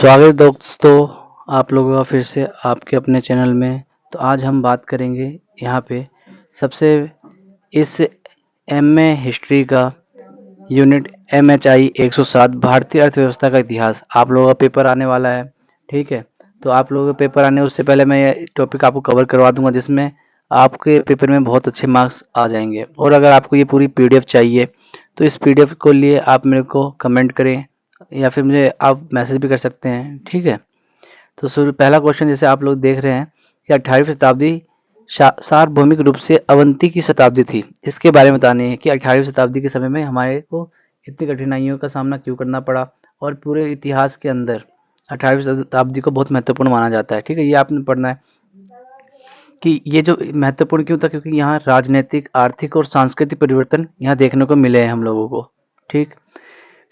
स्वागत है दोस्तों, आप लोगों का फिर से आपके अपने चैनल में। तो आज हम बात करेंगे यहाँ पे सबसे इस एमए हिस्ट्री का यूनिट एमएचआई 107 भारतीय अर्थव्यवस्था का इतिहास आप लोगों का पेपर आने वाला है। ठीक है, तो आप लोगों का पेपर आने उससे पहले मैं ये टॉपिक आपको कवर करवा दूंगा जिसमें आपके पेपर में बहुत अच्छे मार्क्स आ जाएंगे। और अगर आपको ये पूरी पीडीएफ चाहिए तो इस पीडीएफ को लिए आप मेरे को कमेंट करें या फिर मुझे आप मैसेज भी कर सकते हैं। ठीक है, तो शुरू पहला क्वेश्चन जैसे आप लोग देख रहे हैं कि 18वीं शताब्दी सार्वभौमिक रूप से अवंती की शताब्दी थी। इसके बारे में बताने है कि 18वीं शताब्दी के समय में हमारे को इतनी कठिनाइयों का सामना क्यों करना पड़ा और पूरे इतिहास के अंदर 18वीं शताब्दी को बहुत महत्वपूर्ण माना जाता है। ठीक है, ये आपने पढ़ना है कि ये जो महत्वपूर्ण क्यों था, क्योंकि यहाँ राजनीतिक, आर्थिक और सांस्कृतिक परिवर्तन यहाँ देखने को मिले हैं हम लोगों को। ठीक,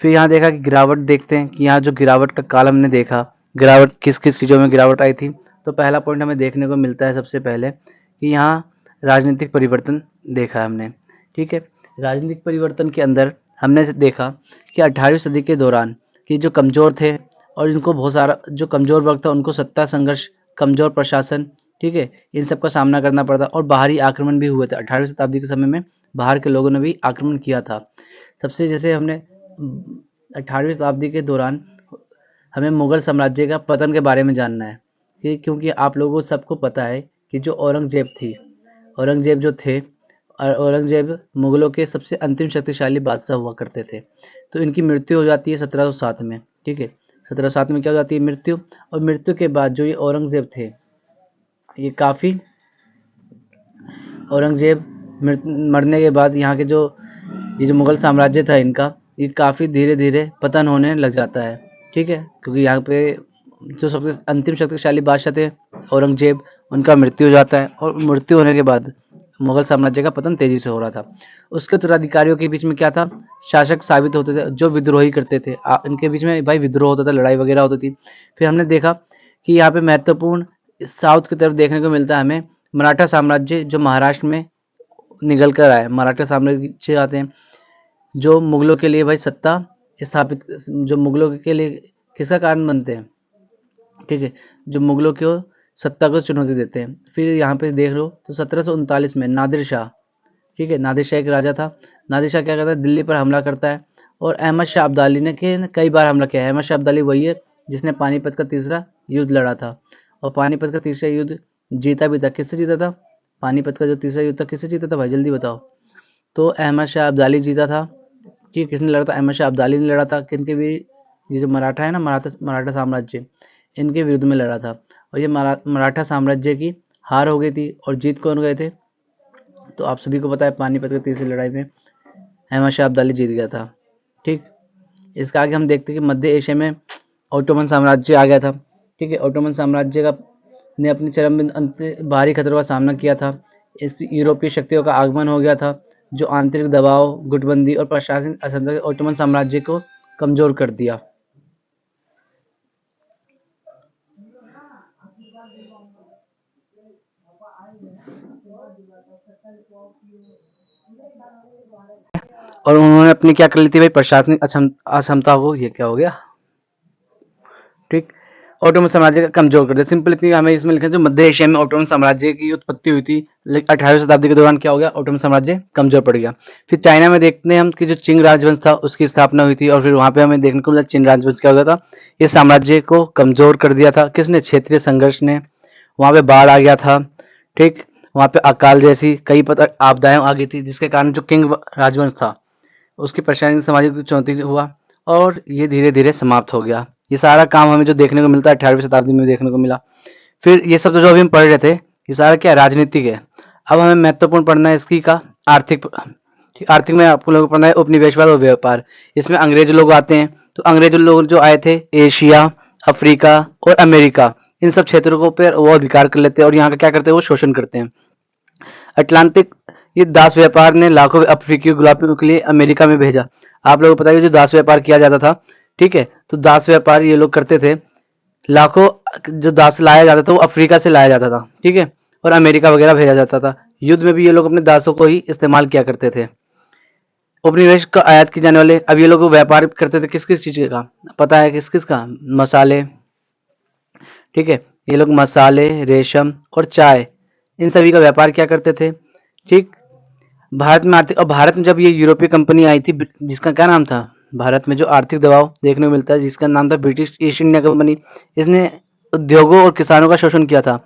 फिर यहाँ देखा कि गिरावट देखते हैं कि यहाँ जो गिरावट का काल हमने देखा, गिरावट किस किस चीज़ों में गिरावट आई थी। तो पहला पॉइंट हमें देखने को मिलता है सबसे पहले कि यहाँ राजनीतिक परिवर्तन देखा हमने। ठीक है, राजनीतिक परिवर्तन के अंदर हमने देखा कि 18वीं सदी के दौरान कि जो कमज़ोर थे और इनको बहुत सारा जो कमज़ोर वर्ग था उनको सत्ता संघर्ष, कमज़ोर प्रशासन, ठीक है, इन सब का सामना करना पड़ता और बाहरी आक्रमण भी हुए थे। 18वीं शताब्दी के समय में बाहर के लोगों ने भी आक्रमण किया था। सबसे जैसे हमने 18वीं शताब्दी के दौरान हमें मुगल साम्राज्य का पतन के बारे में जानना है कि क्योंकि आप लोगों को सबको पता है कि जो औरंगजेब जो थे, औरंगजेब मुगलों के सबसे अंतिम शक्तिशाली बादशाह हुआ करते थे। तो इनकी मृत्यु हो जाती है 1707 में। ठीक है, 1707 में क्या हो जाती है? मृत्यु। और मृत्यु के बाद जो ये औरंगजेब थे, ये काफ़ी औरंगजेब मरने के बाद यहाँ के जो ये जो मुगल साम्राज्य था इनका, ये काफ़ी धीरे धीरे पतन होने लग जाता है। ठीक है, क्योंकि यहाँ पे जो सबसे अंतिम शक्तिशाली बादशाह थे औरंगजेब, उनका मृत्यु हो जाता है और मृत्यु होने के बाद मुगल साम्राज्य का पतन तेजी से हो रहा था। उसके उत्तराधिकारियों के बीच में क्या था? शासक साबित होते थे जो विद्रोही करते थे। इनके बीच में भाई विद्रोह होता था, लड़ाई वगैरह होती थी। फिर हमने देखा कि यहाँ पे महत्वपूर्ण साउथ की तरफ देखने को मिलता है हमें मराठा साम्राज्य जो महाराष्ट्र में निकल कर आए। मराठा साम्राज्य आते हैं जो मुगलों के लिए भाई सत्ता स्थापित, जो मुगलों के लिए किसका कारण बनते हैं? ठीक है, जो मुगलों को सत्ता को चुनौती देते हैं। फिर यहाँ पे देख लो तो 1739 में नादिर शाह, ठीक है, नादिर शाह एक राजा था। नादिर शाह क्या करता है? दिल्ली पर हमला करता है और अहमद शाह अब्दाली ने कई बार हमला किया है। अहमद शाह अब्दाली वही है जिसने पानीपत का तीसरा युद्ध लड़ा था और पानीपत का तीसरा युद्ध जीता भी था। किससे जीता था? पानीपत का जो तीसरा युद्ध था किससे जीता था भाई, जल्दी बताओ। तो अहमद शाह अब्दाली जीता था। कि किसने लड़ा था? अहमद शाह अब्दाली ने लड़ा था। किनके भी? ये जो मराठा है ना, मराठा साम्राज्य, इनके विरुद्ध में लड़ा था। और ये मराठा साम्राज्य की हार हो गई थी और जीत कौन गए थे? तो आप सभी को पता है पानीपत की तीसरी लड़ाई में अहमद शाह अब्दाली जीत गया था। ठीक, इसका आगे हम देखते हैं कि मध्य एशिया में ऑटोमन साम्राज्य आ गया था। ठीक है, ऑटोमन साम्राज्य का ने अपने चरम बिंदु अंत भारी खतरों का सामना किया था। इस यूरोपीय शक्तियों का आगमन हो गया था जो आंतरिक दबाव, गुटबंदी और प्रशासनिक असंतुलन ऑटोमन साम्राज्य को कमजोर कर दिया। और उन्होंने अपनी क्या कर ली थी भाई? प्रशासनिक अक्षमता को, ये क्या हो गया? ठीक, ऑटोमन साम्राज्य का कमजोर कर दिया। सिंपल इतनी हमें इसमें लिखा जो मध्य एशिया में ऑटोमन साम्राज्य की उत्पत्ति हुई थी, लेकिन 18वीं शताब्दी के दौरान क्या हो गया? ऑटोमन साम्राज्य कमजोर पड़ गया। फिर चाइना में देखते हैं हम कि जो चिंग राजवंश था उसकी स्थापना हुई थी और फिर वहां पे हमें देखने को मिला चिंग राजवंश क्या हो गया था? ये साम्राज्य को कमजोर कर दिया था। किसने? क्षेत्रीय संघर्ष ने। वहां पे बाढ़ आ गया था। ठीक, वहां पे अकाल जैसी कई आपदाएं आ गई थी जिसके कारण जो किंग राजवंश था उसकी प्रशासनिक सामाजिक चुनौती हुआ और ये धीरे धीरे समाप्त हो गया। ये सारा काम हमें जो देखने को मिलता है 18वीं शताब्दी में देखने को मिला। फिर ये सब तो जो अभी हम पढ़ रहे थे ये सारा क्या राजनीतिक है। अब हमें महत्वपूर्ण पढ़ना है इसकी का आर्थिक। आर्थिक में आपको लोगों को पढ़ना है उपनिवेशवाद और व्यापार। इसमें अंग्रेज लोग आते हैं। तो अंग्रेज लोग जो आए थे एशिया, अफ्रीका और अमेरिका, इन सब क्षेत्रों पर वो अधिकार कर लेते हैं और यहाँ का क्या करते हैं? वो शोषण करते हैं। अटलांटिक ये दास व्यापार ने लाखों अफ्रीकी गुलामियों के लिए अमेरिका में भेजा। आप लोगों को पता है जो दास व्यापार किया जाता था। ठीक है, तो दास व्यापार ये लोग करते थे। लाखों जो दास लाया जाता था वो अफ्रीका से लाया जाता था। ठीक है, और अमेरिका वगैरह भेजा जाता था। युद्ध में भी ये लोग अपने दासों को ही इस्तेमाल किया करते थे। उपनिवेश का आयात की जाने वाले, अब ये लोग व्यापार करते थे किस किस चीज का? पता है किस किस का? मसाले, ठीक है। ये लोग मसाले, रेशम और चाय, इन सभी का व्यापार क्या करते थे। ठीक। भारत में आर्थिक, और भारत में जब ये यूरोपीय कंपनी आई थी, जिसका क्या नाम था, भारत में जो आर्थिक दबाव देखने को मिलता है जिसका नाम था ब्रिटिश ईस्ट इंडिया कंपनी, इसने उद्योगों और किसानों का शोषण किया था।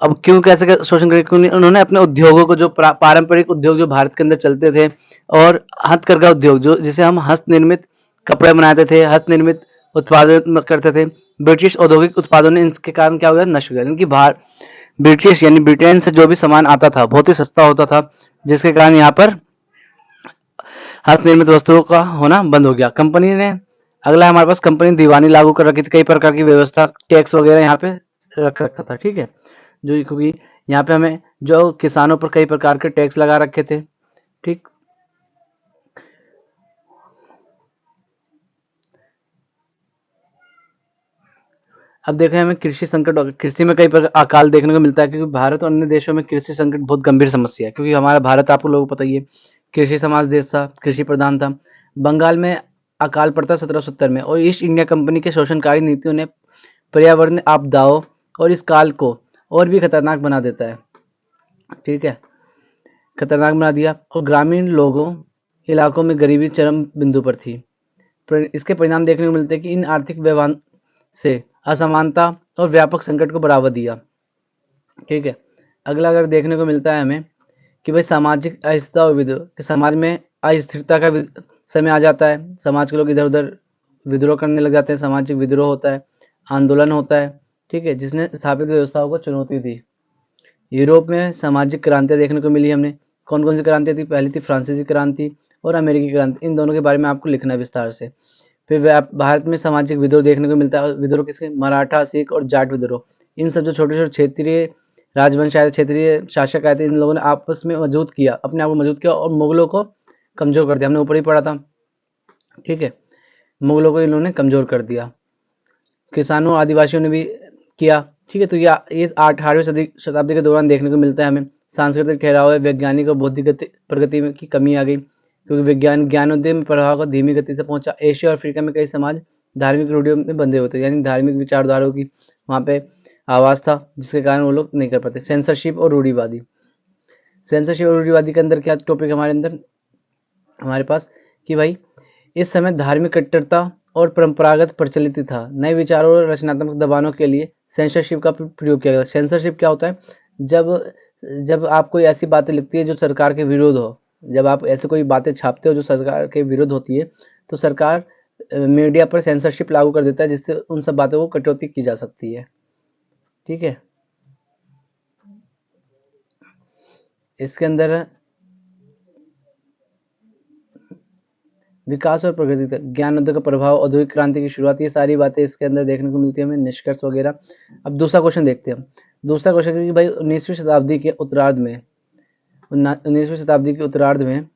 अब क्यों, कैसे शोषण किया, क्यों उन्होंने अपने उद्योगों को, जो पारंपरिक उद्योग जो भारत के अंदर चलते थे, और हथकरघा उद्योग, जो जिसे हम हस्तनिर्मित कपड़े बनाते थे, हस्तनिर्मित उत्पादन करते थे, ब्रिटिश औद्योगिक उत्पादों ने इनके कारण क्या हो गया, नष्ट हो गया। इनकी बाहर ब्रिटिश यानी ब्रिटेन से जो भी सामान आता था बहुत ही सस्ता होता था, जिसके कारण यहाँ पर हस्तनिर्मित वस्तुओं का होना बंद हो गया। कंपनी ने, अगला हमारे पास कंपनी दीवानी लागू कर रखी थी, कई प्रकार की व्यवस्था, टैक्स वगैरह यहाँ पे रख रखा था। ठीक है। जो क्योंकि यहाँ पे हमें जो किसानों पर कई प्रकार के टैक्स लगा रखे थे। ठीक। अब देखें, हमें कृषि संकट, कृषि में कई प्रकार अकाल देखने को मिलता है, क्योंकि भारत और अन्य देशों में कृषि संकट बहुत गंभीर समस्या है, क्योंकि हमारा भारत आपको लोगों को पता ही है, कृषि समाज देश था, कृषि प्रधान था। बंगाल में अकाल पड़ता 1770 में, और ईस्ट इंडिया कंपनी के शोषणकारी नीतियों ने पर्यावरण आपदाओं और इस काल को और भी खतरनाक बना देता है। ठीक है, खतरनाक बना दिया, और ग्रामीण लोगों इलाकों में गरीबी चरम बिंदु पर थी। इसके परिणाम देखने को मिलते हैं कि इन आर्थिक व्यवहार से असमानता और व्यापक संकट को बढ़ावा दिया। ठीक है। अगला अगर देखने को मिलता है हमें कि भाई सामाजिक अस्थिरता और विद्रोह, कि समाज में अस्थिरता का समय आ जाता है, समाज के लोग इधर उधर विद्रोह करने लग जाते हैं, सामाजिक विद्रोह होता है, आंदोलन होता है। ठीक है, जिसने स्थापित व्यवस्थाओं को चुनौती दी। यूरोप में सामाजिक क्रांतियां देखने को मिली हमने। कौन कौन सी क्रांतियां थी, पहली थी फ्रांसीसी क्रांति और अमेरिकी क्रांति, इन दोनों के बारे में आपको लिखना है विस्तार से। फिर भारत में सामाजिक विद्रोह देखने को मिलता है, विद्रोह किसके, मराठा, सिख और जाट विद्रोह। इन सब जो छोटे छोटे क्षेत्रीय राजवंश आए, क्षेत्रीय शासक आए थे, इन लोगों ने आपस में मजबूत किया, अपने आप को मजबूत किया और मुगलों को कमजोर कर दिया। हमने ऊपर ही पढ़ा था। ठीक है, मुगलों को इन्होंने कमजोर कर दिया, किसानों आदिवासियों ने भी किया। ठीक है, तो ये 18वीं शताब्दी के दौरान देखने को मिलता है हमें। सांस्कृतिक ठहराव है, वैज्ञानिक और बौद्धिक प्रगति में की कमी आ गई, क्योंकि विज्ञान ज्ञानोदय में प्रभाव को धीमी गति से पहुंचा। एशिया और अफ्रीका में कई समाज धार्मिक रूढ़ियों में बंधे होते, यानी धार्मिक विचारधाराओं की वहाँ पे आवाज था, जिसके कारण वो लोग नहीं कर पाते। सेंसरशिप और रूढ़िवादी, सेंसरशिप और रूढ़िवादी के अंदर क्या टॉपिक हमारे अंदर, हमारे पास कि भाई इस समय धार्मिक कट्टरता और परंपरागत प्रचलित था। नए विचारों और रचनात्मक दबानों के लिए सेंसरशिप का प्रयोग किया गया। सेंसरशिप क्या होता है, जब जब आप कोई ऐसी बातें लिखती है जो सरकार के विरुद्ध हो, जब आप ऐसे कोई बातें छापते हो जो सरकार के विरुद्ध होती है, तो सरकार मीडिया पर सेंसरशिप लागू कर देता है, जिससे उन सब बातों को कटौती की जा सकती है। ठीक है, इसके अंदर विकास और प्रगति तक ज्ञानोदय का प्रभाव, औद्योगिक क्रांति की शुरुआत, ये सारी बातें इसके अंदर देखने को मिलती है हमें, निष्कर्ष वगैरह। अब दूसरा क्वेश्चन देखते हैं हम। दूसरा क्वेश्चन कि भाई 19वीं शताब्दी के उत्तरार्ध में, 19वीं शताब्दी के उत्तरार्ध में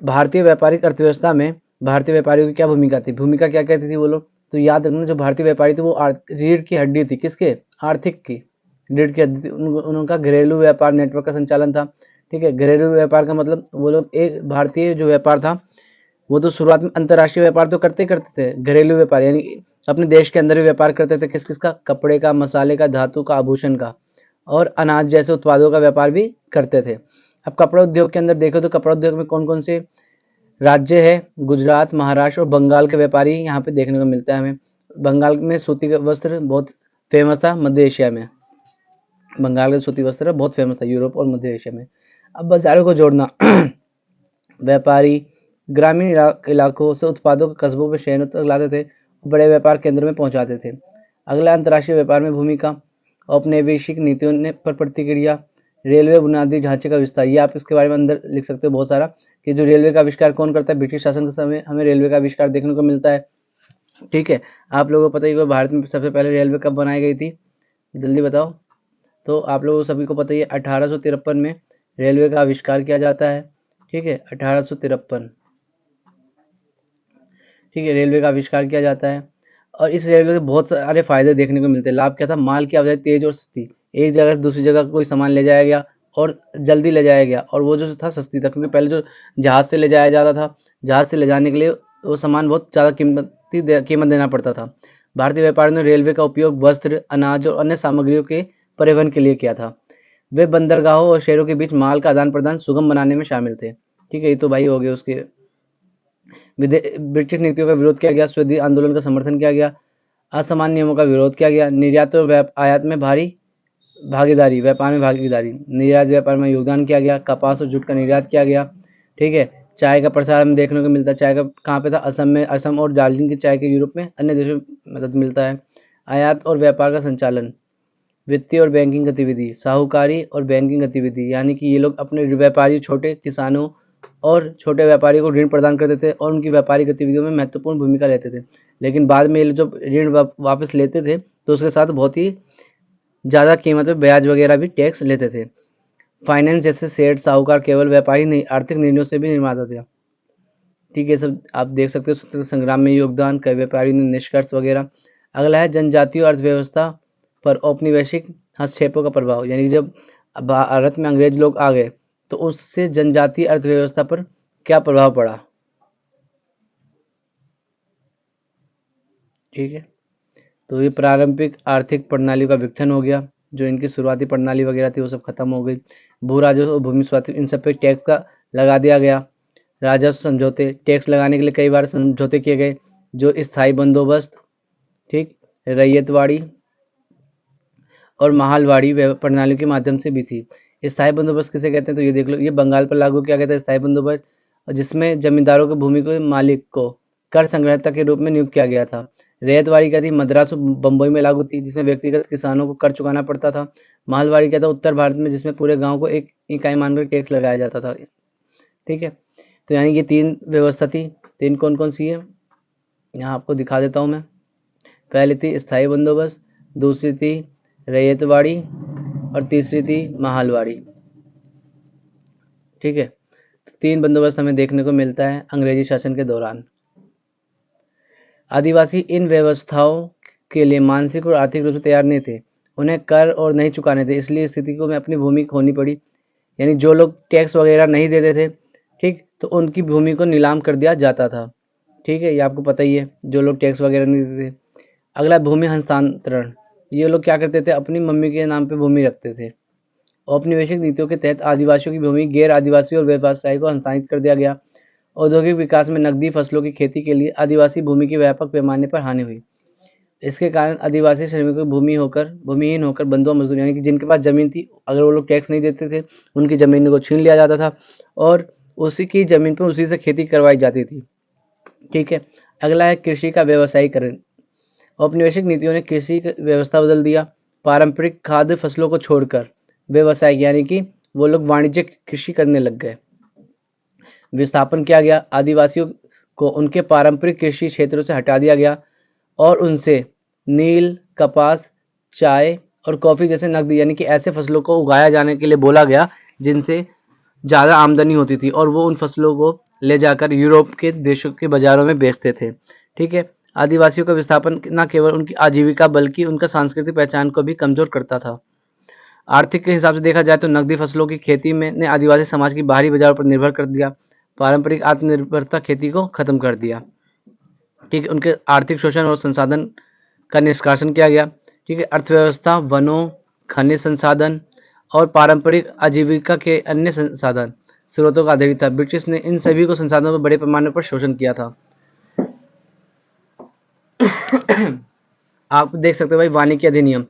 भारतीय व्यापारिक अर्थव्यवस्था में भारतीय व्यापारियों की क्या भूमिका थी, भूमिका क्या कहती थी वो लोग। तो याद रखना, जो भारतीय व्यापारी थे वो रीढ़ की हड्डी थी, किसके, आर्थिक की रीढ़ की हड्डी थी। उनका घरेलू व्यापार नेटवर्क का संचालन था। ठीक है, घरेलू व्यापार का मतलब वो लोग, एक भारतीय जो व्यापार था वो तो शुरुआत में अंतर्राष्ट्रीय व्यापार तो करते ही करते थे, घरेलू व्यापार यानी अपने देश के अंदर भी व्यापार करते थे, किस किस का, कपड़े का, मसाले का, धातु का, आभूषण का और अनाज जैसे उत्पादों का व्यापार भी करते थे। अब कपड़ा उद्योग के अंदर देखो तो कपड़ा उद्योग में कौन कौन से राज्य है, गुजरात, महाराष्ट्र और बंगाल के व्यापारी यहाँ पे देखने को मिलता है हमें। बंगाल में सूती वस्त्र बहुत फेमस था, मध्य एशिया में बंगाल का सूती वस्त्र बहुत फेमस था, यूरोप और मध्य एशिया में। अब बाजारों को जोड़ना व्यापारी ग्रामीण इलाकों से उत्पादों को कस्बों में शहरों तक लाते थे, बड़े व्यापार केंद्रों में पहुंचाते थे। अगला अंतर्राष्ट्रीय व्यापार में भूमिका, औपनिवेशिक नीतियों ने पर प्रतिक्रिया, रेलवे बुनियादी ढांचे का विस्तार। ये आप इसके बारे में अंदर लिख सकते हो बहुत सारा, कि जो रेलवे का आविष्कार कौन करता है, ब्रिटिश शासन के समय हमें रेलवे का आविष्कार देखने को मिलता है। ठीक है, आप लोगों को पता ही है भारत में सबसे पहले रेलवे कब बनाई गई थी, जल्दी बताओ। तो आप लोगों सभी को पता ही है 1853 में रेलवे का आविष्कार किया जाता है। ठीक है, 1853, ठीक है, रेलवे का आविष्कार किया जाता है। और इस रेलवे के बहुत सारे फायदे देखने को मिलते हैं। लाभ क्या था, माल की आवाजाही तेज और सस्ती, एक जगह से दूसरी जगह कोई सामान ले जाया गया और जल्दी ले जाया गया, और वो जो था सस्ती था, क्योंकि पहले जो जहाज से ले जाया जाता था, जहाज से ले जाने के लिए वो सामान बहुत ज़्यादा कीमत सस्ती कीमत देना पड़ता था। भारतीय व्यापारियों ने रेलवे का उपयोग वस्त्र, अनाज और अन्य सामग्रियों के परिवहन के लिए किया था। वे बंदरगाहों और शहरों के बीच माल का आदान प्रदान सुगम बनाने में शामिल थे। ठीक है, ये तो भाई हो गए उसके। ब्रिटिश नीतियों का विरोध किया गया, स्वदेशी आंदोलन का समर्थन किया गया, असमान नियमों का विरोध किया गया, निर्यात और आयात में भारी भागीदारी, व्यापार में भागीदारी, निर्यात व्यापार में योगदान किया गया, कपास और जूट का निर्यात किया गया। ठीक है, चाय का प्रसार हमें देखने को मिलता है। चाय का कहाँ पे था? असम में। असम और दार्जिलिंग की चाय के यूरोप में अन्य देशों में मदद मिलता है। आयात और व्यापार का संचालन, वित्तीय और बैंकिंग गतिविधि, साहूकारी और बैंकिंग गतिविधि, यानी कि ये लोग अपने व्यापारी, छोटे किसानों और छोटे व्यापारियों को ऋण प्रदान करते थे और उनकी व्यापारिक गतिविधियों में महत्वपूर्ण भूमिका लेते थे। लेकिन बाद में ये लोग जब ऋण वापस लेते थे तो उसके साथ बहुत ही ज़्यादा कीमत पे ब्याज वगैरह भी टैक्स लेते थे। फाइनेंस जैसे सेठ साहूकार केवल व्यापारी नहीं, आर्थिक निर्णयों से भी निर्माता थे। ठीक है, सब आप देख सकते हो। स्वतंत्रता संग्राम में योगदान, कई व्यापारी ने निष्कर्ष वगैरह। अगला है जनजातीय अर्थव्यवस्था पर औपनिवेशिक हस्तक्षेपों का प्रभाव, यानी जब भारत में अंग्रेज लोग आ गए तो उससे जनजातीय अर्थव्यवस्था पर क्या प्रभाव पड़ा। ठीक है, तो ये पारंपरिक आर्थिक प्रणाली का विघटन हो गया। जो इनकी शुरुआती प्रणाली वगैरह थी वो सब खत्म हो गई। भू राजस्व और भूमि स्वास्थ्य, इन सब पे टैक्स का लगा दिया गया। राजस्व समझौते, टैक्स लगाने के लिए कई बार समझौते किए गए। जो स्थायी बंदोबस्त, ठीक, रैयतवाड़ी और महालवाड़ी प्रणाली के माध्यम से भी थी। स्थायी बंदोबस्त किसे कहते हैं? तो ये देख लो, ये बंगाल पर लागू किया गया था स्थायी बंदोबस्त, जिसमें जमींदारों को भूमि के मालिक को कर संग्रहता के रूप में नियुक्त किया गया था। रैयतवाड़ी क्या थी? मद्रास और बम्बई में लागू थी, जिसमें व्यक्तिगत किसानों को कर चुकाना पड़ता था। मालवाड़ी क्या था? उत्तर भारत में, जिसमें पूरे गांव को एक इकाई मानकर टैक्स लगाया जाता था। ठीक है, तो यानी कि तीन व्यवस्था थी। तीन कौन कौन सी है यहाँ आपको दिखा देता हूँ मैं। पहली थी स्थायी बंदोबस्त, दूसरी थी रैयतवाड़ी और तीसरी थी महालवाड़ी। ठीक है, तीन बंदोबस्त हमें देखने को मिलता है अंग्रेजी शासन के दौरान। आदिवासी इन व्यवस्थाओं के लिए मानसिक और आर्थिक रूप से तैयार नहीं थे। उन्हें कर और नहीं चुकाने थे, इसलिए स्थिति को में अपनी भूमि खोनी पड़ी। यानी जो लोग टैक्स वगैरह नहीं देते थे, ठीक, तो उनकी भूमि को नीलाम कर दिया जाता था। ठीक है, ये आपको पता ही है, जो लोग टैक्स वगैरह नहीं देते थे। अगला भूमि हस्तांतरण। ये लोग क्या करते थे? अपनी मम्मी के नाम पे भूमि रखते थे। औपनिवेशिक नीतियों के तहत आदिवासियों की भूमि गैर आदिवासी और व्यवसायी को हस्तांतरित कर दिया गया। औद्योगिक विकास में नकदी फसलों की खेती के लिए आदिवासी भूमि की व्यापक पैमाने पर हानि हुई। इसके कारण आदिवासी श्रमिकों भूमिहीन होकर बंधुआ मजदूर, यानी कि जिनके पास जमीन थी, अगर वो लोग टैक्स नहीं देते थे, उनकी जमीन को छीन लिया जाता था और उसी की जमीन पर उसी से खेती करवाई जाती थी। ठीक है, अगला है कृषि का व्यवसायीकरण। औपनिवेशिक नीतियों ने कृषि की व्यवस्था बदल दिया। पारंपरिक खाद्य फसलों को छोड़कर व्यवसायिक, यानी कि वो लोग वाणिज्यिक कृषि करने लग गए। विस्थापन किया गया। आदिवासियों को उनके पारंपरिक कृषि क्षेत्रों से हटा दिया गया और उनसे नील, कपास, चाय और कॉफी जैसे नकदी, यानी कि ऐसे फसलों को उगाया जाने के लिए बोला गया जिनसे ज़्यादा आमदनी होती थी और वो उन फसलों को ले जाकर यूरोप के देशों के बाज़ारों में बेचते थे। ठीक है, आदिवासियों का विस्थापन न केवल उनकी आजीविका बल्कि उनका सांस्कृतिक पहचान को भी कमज़ोर करता था। आर्थिक के हिसाब से देखा जाए तो नकदी फसलों की खेती में ने आदिवासी समाज की बाहरी बाजारों पर निर्भर कर दिया। पारंपरिक आत्मनिर्भरता खेती को खत्म कर दिया। ठीक है, उनके आर्थिक शोषण और संसाधन का निष्कासन किया गया। ठीक है, अर्थव्यवस्था वनों, खनिज संसाधन और पारंपरिक आजीविका के अन्य संसाधन स्रोतों का आधारित था। ब्रिटिश ने इन सभी को संसाधनों पर बड़े पैमाने पर शोषण किया था। आप देख सकते हो भाई, वानिकी अधिनियम।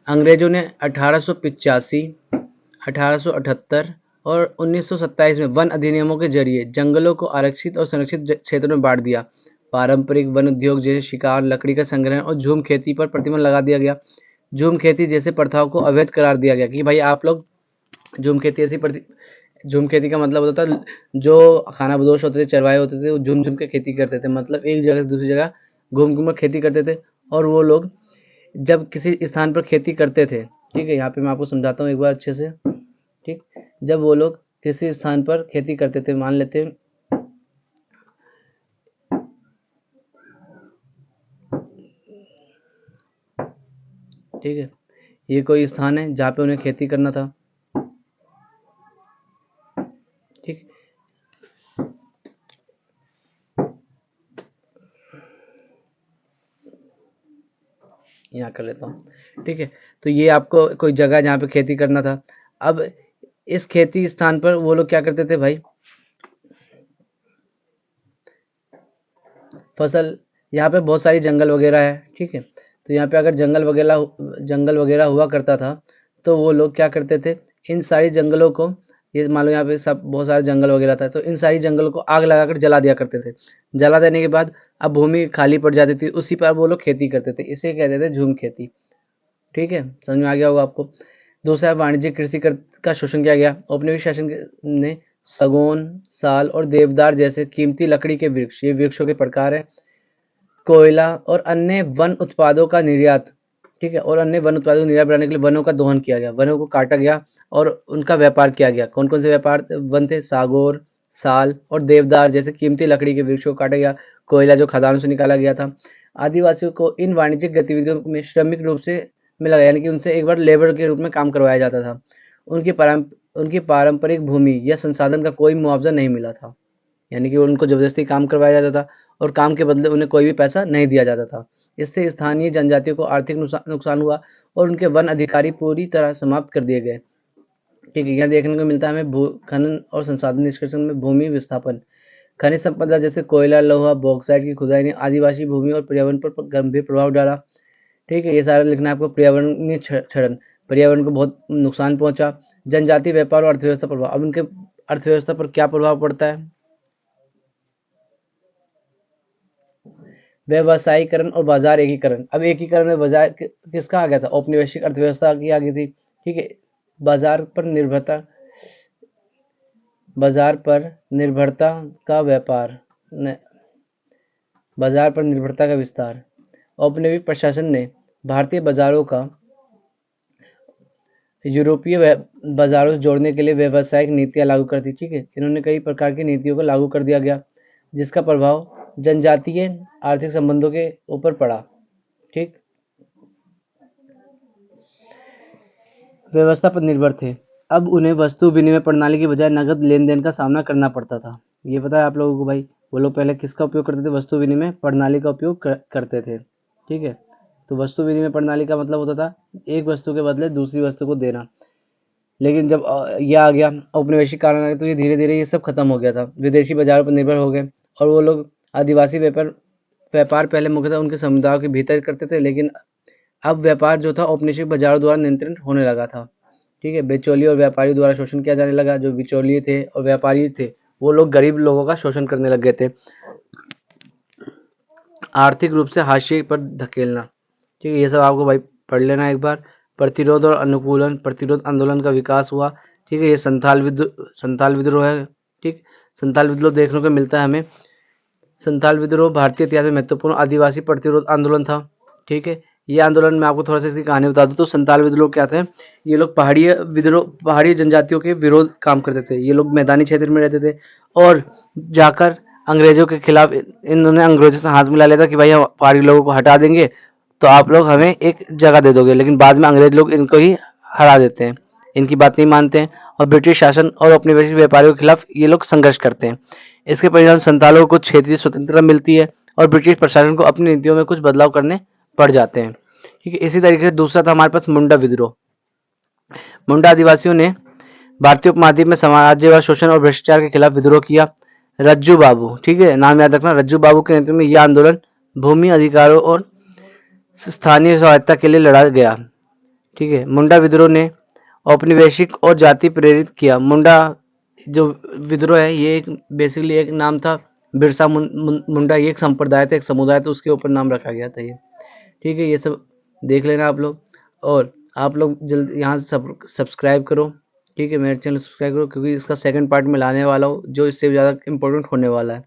अंग्रेजों ने 1885, 1878 और 1927 में वन अधिनियमों के जरिए जंगलों को आरक्षित और संरक्षित क्षेत्रों में बांट दिया। पारंपरिक वन उद्योग जैसे शिकार, लकड़ी का संग्रहण और झूम खेती पर प्रतिबंध लगा दिया गया। झूम खेती जैसे प्रथाओं को अवैध करार दिया गया कि भाई आप लोग झूम खेती ऐसी झूम खेती का मतलब होता था, जो खानाबदोश होते थे, चरवाहे होते थे, वो झूम झूम के खेती करते थे। मतलब एक जगह से दूसरी जगह घूम घूम कर खेती करते थे। और वो लोग जब किसी स्थान पर खेती करते थे, ठीक है, यहाँ पे मैं आपको समझाता हूँ एक बार अच्छे से। ठीक, जब वो लोग किसी स्थान पर खेती करते थे, मान लेते हैं ठीक है, ये कोई स्थान है जहाँ पे उन्हें खेती करना था। ठीक, यहाँ कर लेता हूँ, ठीक है। तो ये आपको कोई जगह जहाँ पे खेती करना था। अब इस खेती स्थान पर वो लोग क्या करते थे भाई, फसल, यहाँ पे बहुत सारी जंगल वगैरह है, ठीक है। तो यहाँ पे अगर जंगल वगैरह हुआ करता था, तो वो लोग क्या करते थे, इन सारी जंगलों को, ये मान लो यहाँ पे सब बहुत सारे जंगल वगैरह था, तो इन सारी जंगलों को आग लगाकर जला दिया करते थे। जला देने के बाद अब भूमि खाली पड़ जाती थी, उसी पर वो लोग खेती करते थे। इसे कहते थे झूम खेती, ठीक है। समझ में आ गया होगा आपको। दूसरा, वाणिज्यिक कृषि का शोषण किया गया। औपनिवेशिक शासन ने सगौन, साल और देवदार जैसे कीमती लकड़ी के वृक्ष, ये वृक्षों के प्रकार है, कोयला और अन्य वन उत्पादों का निर्यात, ठीक है, और अन्य वन उत्पादों का निर्यात बढ़ाने के लिए वनों का दोहन किया गया, वनों को काटा गया और उनका व्यापार किया गया। कौन कौन से व्यापार वन थे, सागौर, साल और देवदार जैसे कीमती लकड़ी के वृक्षों को काटा गया, कोयला जो खदानों से निकाला गया था। आदिवासियों को इन वाणिज्यिक गतिविधियों में श्रमिक रूप से मिला गया, यानी कि उनसे एक बार लेबर के रूप में काम करवाया जाता था। उनकी पारंपरिक भूमि या संसाधन का कोई मुआवजा नहीं मिला था, यानी कि उनको जबरदस्ती काम करवाया जाता था और काम के बदले उन्हें कोई भी पैसा नहीं दिया जाता था। इससे स्थानीय जनजातियों को आर्थिक नुकसान हुआ और उनके वन अधिकारी पूरी तरह समाप्त कर दिए गए, ठीक है। यहाँ देखने को मिलता है हमें भू खनन और संसाधन निष्कर्षण में भूमि विस्थापन। खनिज संपदा जैसे कोयला, लोहा, बॉक्साइट की खुदाई ने आदिवासी भूमि और पर्यावरण पर गंभीर प्रभाव डाला, ठीक है। ये सारा लिखना है आपको। पर्यावरणीय क्षरण, पर्यावरण को बहुत नुकसान पहुंचा। जनजातीय व्यापार और अर्थव्यवस्था प्रभाव, अब उनके अर्थव्यवस्था पर क्या प्रभाव पड़ता है, व्यवसायीकरण और बाजार एकीकरण। अब एकीकरण में बाजार किसका आ गया था, औपनिवेशिक अर्थव्यवस्था की आ गई थी, ठीक है। बाजार पर निर्भरता, बाजार पर निर्भरता का व्यापार, बाजार पर निर्भरता का विस्तार। औपनिवेशिक प्रशासन ने भारतीय बाजारों का यूरोपीय बाजारों से जोड़ने के लिए व्यावसायिक नीतियां लागू कर दी, ठीक है। इन्होंने कई प्रकार की नीतियों को लागू कर दिया गया, जिसका प्रभाव जनजातीय आर्थिक संबंधों के ऊपर पड़ा, ठीक। व्यवस्था पर निर्भर थे। अब उन्हें वस्तु विनिमय प्रणाली की बजाय नगद लेन देन का सामना करना पड़ता था। ये पता है आप लोगों को भाई, वो लोग पहले किसका उपयोग करते थे, वस्तु विनिमय प्रणाली का उपयोग करते थे, ठीक है। तो वस्तु विनिमय प्रणाली का मतलब होता था एक वस्तु के बदले दूसरी वस्तु को देना। लेकिन जब ये आ गया, औपनिवेशिक कारण आ गया, तो ये धीरे धीरे ये सब खत्म हो गया था। विदेशी बाजारों पर निर्भर हो गए और वो लोग आदिवासी व्यापार पहले मुख्यतः उनके समुदायों के भीतर करते थे, लेकिन अब व्यापार जो था औपनिवेशिक बाजारों द्वारा नियंत्रित होने लगा था, ठीक है। बिचौलिए और व्यापारी द्वारा शोषण किया जाने लगा। जो बिचौलिए थे और व्यापारी थे, वो लोग गरीब लोगों का शोषण करने लग गए थे। आर्थिक रूप से हाशिए पर धकेलना, ठीक है। ये सब आपको भाई पढ़ लेना एक बार। प्रतिरोध और अनुकूलन, प्रतिरोध आंदोलन का विकास हुआ, ठीक है। ये संथाल विद्रोह है, ठीक। संथाल विद्रोह देखने को मिलता है हमें। संथाल विद्रोह भारतीय इतिहास में महत्वपूर्ण आदिवासी प्रतिरोध आंदोलन था, ठीक है। ये आंदोलन में आपको थोड़ा सा इसकी कहानी बता दूं तो संथाल विद्रोह क्या थे, ये लोग पहाड़ी जनजातियों के विरोध काम करते थे। ये लोग मैदानी क्षेत्र में रहते थे और जाकर अंग्रेजों के खिलाफ इन्होंने अंग्रेजों से हाथ मिला लिया था कि भाई हम पहाड़ी लोगों को हटा देंगे तो आप लोग हमें एक जगह दे दोगे। लेकिन बाद में अंग्रेज लोग इनको ही हरा देते हैं, इनकी बात नहीं मानते हैं और ब्रिटिश शासन और औपनिवेशिक व्यापारियों के खिलाफ ये लोग संघर्ष करते हैं। इसके परिणाम संतालों को कुछ क्षेत्रीय स्वतंत्रता मिलती है और ब्रिटिश प्रशासन को अपनी नीतियों में कुछ बदलाव करने पड़ जाते हैं, ठीक है। इसी तरीके से दूसरा था हमारे पास मुंडा विद्रोह। मुंडा आदिवासियों ने भारतीय उपमहाद्वीप में साम्राज्यवाद, शोषण और भ्रष्टाचार के खिलाफ विद्रोह किया। रज्जू बाबू, ठीक है, नाम याद रखना, रज्जू बाबू के नेतृत्व में यह आंदोलन भूमि अधिकारों और स्थानीय स्वायत्ता के लिए लड़ा गया, ठीक है। मुंडा विद्रोह ने औपनिवेशिक और जाति प्रेरित किया। मुंडा जो विद्रोह है ये एक बेसिकली एक नाम था, बिरसा मुंडा, ये एक संप्रदाय था, एक समुदाय था, उसके ऊपर नाम रखा गया था ये, ठीक है। ये सब देख लेना आप लोग और आप लोग जल्द यहाँ सब्सक्राइब करो, ठीक है। मेरे चैनल सब्सक्राइब करो क्योंकि इसका सेकंड पार्ट में लाने वाला हूँ जो इससे ज़्यादा इम्पोर्टेंट होने वाला है।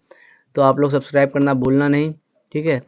तो आप लोग सब्सक्राइब करना भूलना नहीं, ठीक है।